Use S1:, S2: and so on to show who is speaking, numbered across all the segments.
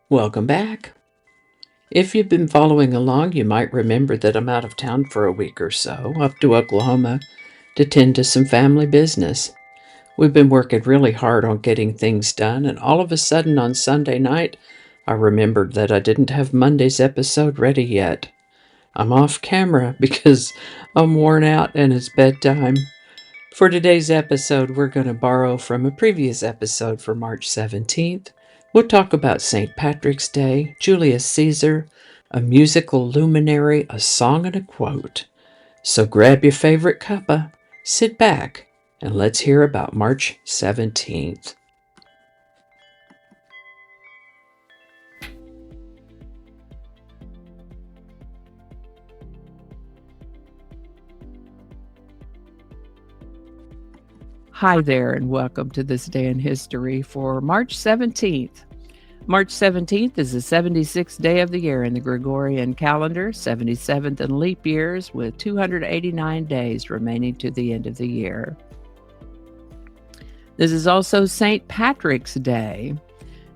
S1: Welcome back. If you've been following along, you might remember that I'm out of town for a week or so, up to Oklahoma to tend to some family business. We've been working really hard on getting things done, and all of a sudden on Sunday night, I remembered that I didn't have Monday's episode ready yet. I'm off camera because I'm worn out and it's bedtime. For today's episode, we're going to borrow from a previous episode for March 17th. We'll talk about St. Patrick's Day, Julius Caesar, a musical luminary, a song, and a quote. So grab your favorite cuppa, sit back, and let's hear about March 17th. Hi there, and welcome to this day in history for March 17th. March 17th is the 76th day of the year in the Gregorian calendar, 77th in leap years, with 289 days remaining to the end of the year. This is also St. Patrick's Day.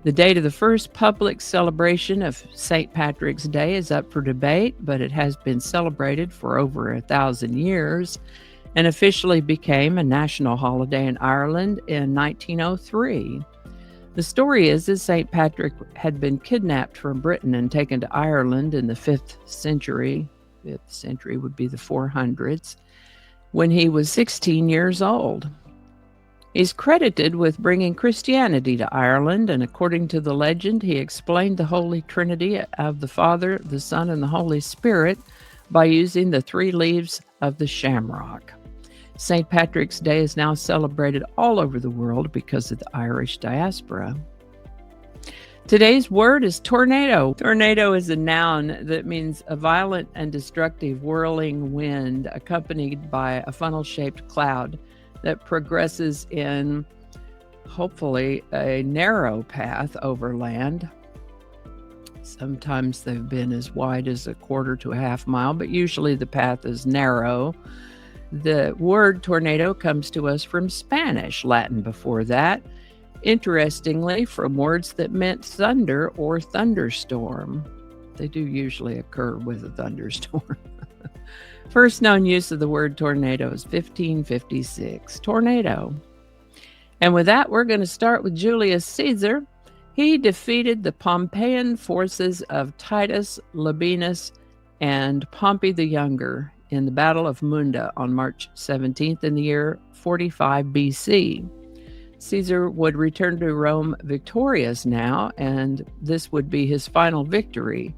S1: The date of the first public celebration of St. Patrick's Day is up for debate, but it has been celebrated for over 1,000 years and officially became a national holiday in Ireland in 1903. The story is that St. Patrick had been kidnapped from Britain and taken to Ireland in the 5th century. 5th century would be the 400s, when he was 16 years old. He's credited with bringing Christianity to Ireland, and according to the legend, he explained the Holy Trinity of the Father, the Son, and the Holy Spirit by using the 3 leaves of the shamrock. St. Patrick's Day is now celebrated all over the world because of the Irish diaspora. Today's word is tornado. Tornado is a noun that means a violent and destructive whirling wind accompanied by a funnel-shaped cloud that progresses in, hopefully, a narrow path over land. Sometimes they've been as wide as a quarter to a half mile, but usually the path is narrow. The word tornado comes to us from Spanish, Latin before that, interestingly from words that meant thunder or thunderstorm. They do usually occur with a thunderstorm. First known use of the word tornado is 1556, tornado. And with that, we're going to start with Julius Caesar. He defeated the Pompeian forces of Titus Labienus and Pompey the Younger in the Battle of Munda on March 17th in the year 45 BC. Caesar would return to Rome victorious now, and this would be his final victory.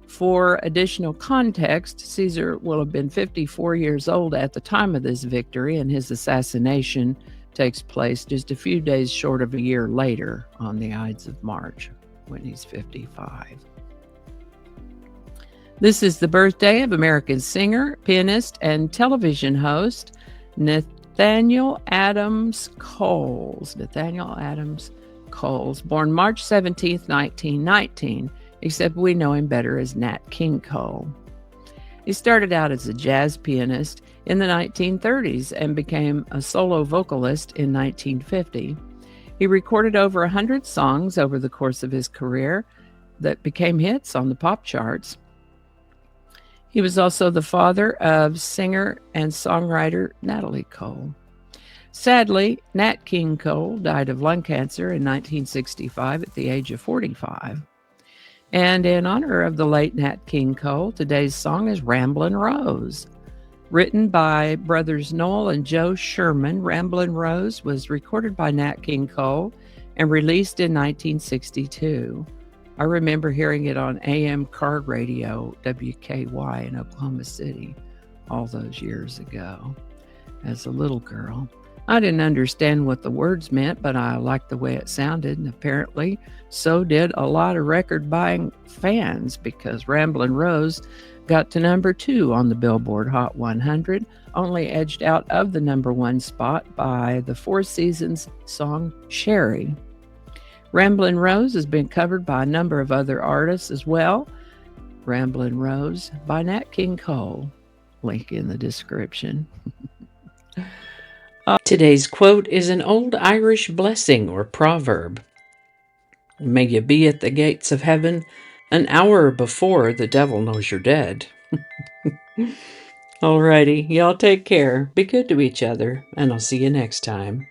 S1: For additional context, Caesar will have been 54 years old at the time of this victory, and his assassination takes place just a few days short of a year later on the Ides of March, when he's 55. This is the birthday of American singer, pianist, and television host Nathaniel Adams Coles. Nathaniel Adams Coles, born March 17th, 1919, except we know him better as Nat King Cole. He started out as a jazz pianist in the 1930s and became a solo vocalist in 1950. He recorded over 100 songs over the course of his career that became hits on the pop charts. He was also the father of singer and songwriter Natalie Cole. Sadly, Nat King Cole died of lung cancer in 1965 at the age of 45. And in honor of the late Nat King Cole, today's song is Ramblin' Rose. Written by brothers Noel and Joe Sherman, Ramblin' Rose was recorded by Nat King Cole and released in 1962. I remember hearing it on AM car radio, WKY in Oklahoma City, all those years ago as a little girl. I didn't understand what the words meant, but I liked the way it sounded, and apparently so did a lot of record-buying fans, because Ramblin' Rose got to number 2 on the Billboard Hot 100, only edged out of the number 1 spot by the Four Seasons song Sherry. Ramblin' Rose has been covered by a number of other artists as well. Ramblin' Rose by Nat King Cole. Link in the description. Today's quote is an old Irish blessing or proverb. May you be at the gates of heaven an hour before the devil knows you're dead. Alrighty, y'all take care. Be good to each other, and I'll see you next time.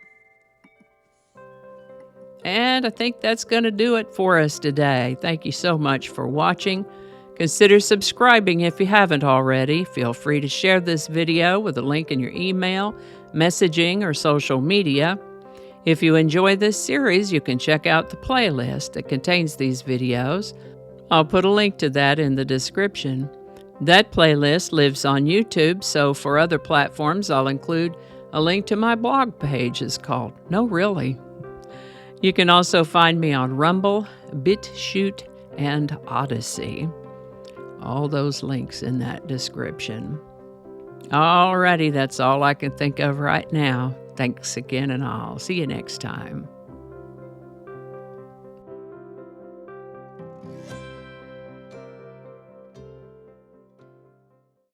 S1: And I think that's going to do it for us today. Thank you so much for watching. Consider subscribing if you haven't already. Feel free to share this video with a link in your email, messaging, or social media. If you enjoy this series, you can check out the playlist that contains these videos. I'll put a link to that in the description. That playlist lives on YouTube, so for other platforms, I'll include a link to my blog page. It's called No Really. You can also find me on Rumble, BitChute, and Odyssey. All those links in that description. Alrighty, that's all I can think of right now. Thanks again, and I'll see you next time.